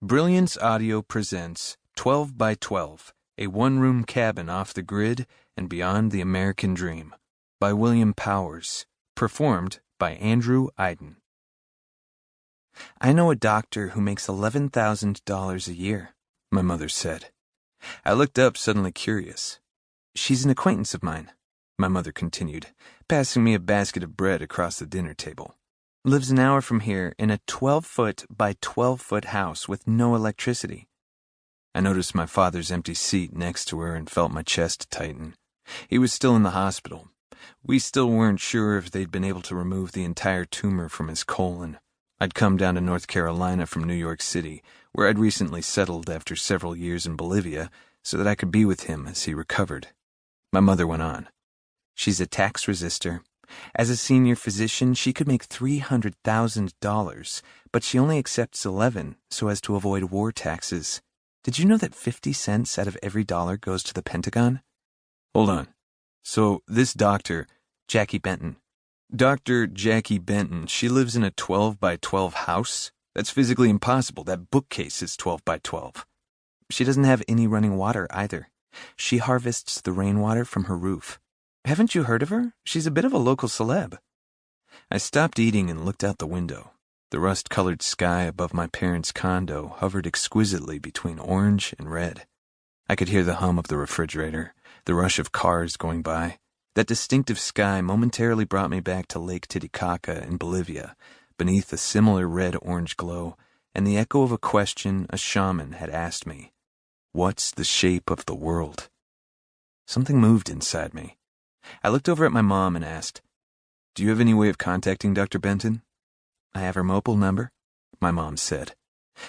Brilliance Audio presents 12 by 12, a one-room cabin off the grid and beyond the American dream, by William Powers, performed by Andrew Eiden. I know a doctor who makes $11,000 a year, my mother said. I looked up, suddenly curious. She's an acquaintance of mine, my mother continued, passing me a basket of bread across the dinner table. Lives an hour from here in a 12-foot by 12-foot house with no electricity. I noticed my father's empty seat next to her and felt my chest tighten. He was still in the hospital. We still weren't sure if they'd been able to remove the entire tumor from his colon. I'd come down to North Carolina from New York City, where I'd recently settled after several years in Bolivia, so that I could be with him as he recovered. My mother went on. She's a tax resister. As a senior physician, she could make $300,000, but she only accepts 11 so as to avoid war taxes. Did you know that 50 cents out of every dollar goes to the Pentagon? Hold on. So this doctor, Jackie Benton, Dr. Jackie Benton, she lives in a 12 by 12 house? That's physically impossible. That bookcase is 12 by 12. She doesn't have any running water either. She harvests the rainwater from her roof. Haven't you heard of her? She's a bit of a local celeb. I stopped eating and looked out the window. The rust-colored sky above my parents' condo hovered exquisitely between orange and red. I could hear the hum of the refrigerator, the rush of cars going by. That distinctive sky momentarily brought me back to Lake Titicaca in Bolivia, beneath a similar red-orange glow, and the echo of a question a shaman had asked me. What's the shape of the world? Something moved inside me. I looked over at my mom and asked, "Do you have any way of contacting Dr. Benton?" "I have her mobile number," my mom said.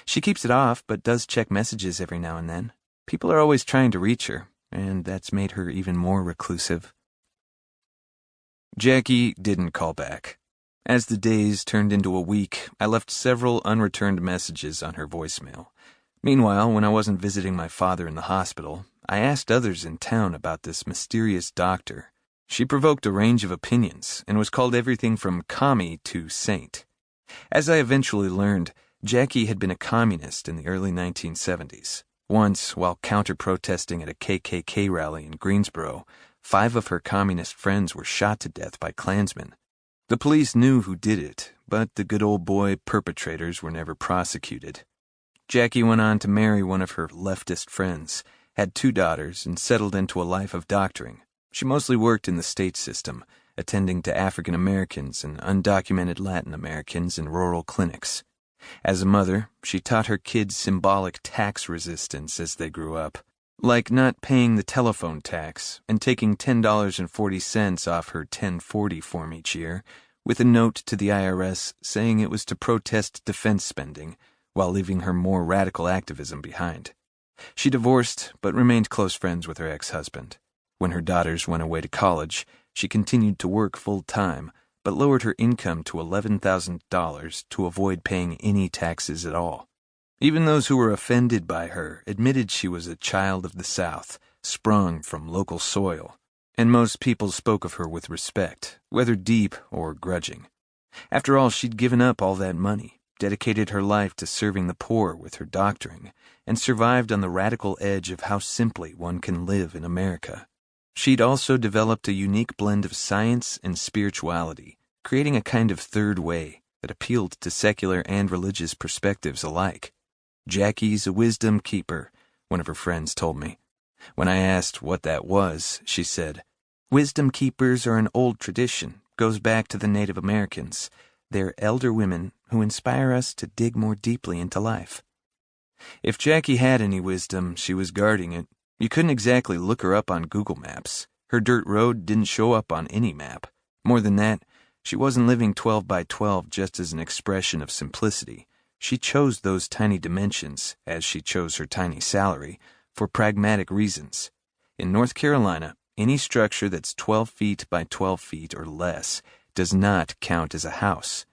"She keeps it off, but does check messages every now and then. People are always trying to reach her, and that's made her even more reclusive." Jackie didn't call back. As the days turned into a week, I left several unreturned messages on her voicemail. Meanwhile, when I wasn't visiting my father in the hospital, I asked others in town about this mysterious doctor. She provoked a range of opinions and was called everything from commie to saint. As I eventually learned, Jackie had been a communist in the early 1970s. Once, while counter-protesting at a KKK rally in Greensboro, 5 of her communist friends were shot to death by Klansmen. The police knew who did it, but the good old boy perpetrators were never prosecuted. Jackie went on to marry one of her leftist friends, had 2 daughters, and settled into a life of doctoring. She mostly worked in the state system, attending to African Americans and undocumented Latin Americans in rural clinics. As a mother, she taught her kids symbolic tax resistance as they grew up, like not paying the telephone tax and taking $10.40 off her 1040 form each year, with a note to the IRS saying it was to protest defense spending, while leaving her more radical activism behind. She divorced, but remained close friends with her ex-husband. When her daughters went away to college, she continued to work full-time, but lowered her income to $11,000 to avoid paying any taxes at all. Even those who were offended by her admitted she was a child of the South, sprung from local soil, and most people spoke of her with respect, whether deep or grudging. After all, she'd given up all that money, dedicated her life to serving the poor with her doctoring, and survived on the radical edge of how simply one can live in America. She'd also developed a unique blend of science and spirituality, creating a kind of third way that appealed to secular and religious perspectives alike. "Jackie's a wisdom keeper," one of her friends told me. When I asked what that was, she said, "Wisdom keepers are an old tradition, goes back to the Native Americans. They're elder women who inspire us to dig more deeply into life." If Jackie had any wisdom, she was guarding it. You couldn't exactly look her up on Google Maps. Her dirt road didn't show up on any map. More than that, she wasn't living 12 by 12 just as an expression of simplicity. She chose those tiny dimensions, as she chose her tiny salary, for pragmatic reasons. In North Carolina, any structure that's 12 feet by 12 feet or less does not count as a house.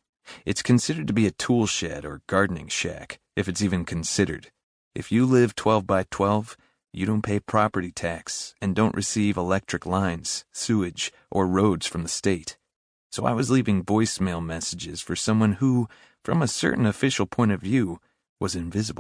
It's considered to be a tool shed or gardening shack, if it's even considered. If you live 12 by 12, you don't pay property tax and don't receive electric lines, sewage, or roads from the state. So I was leaving voicemail messages for someone who, from a certain official point of view, was invisible.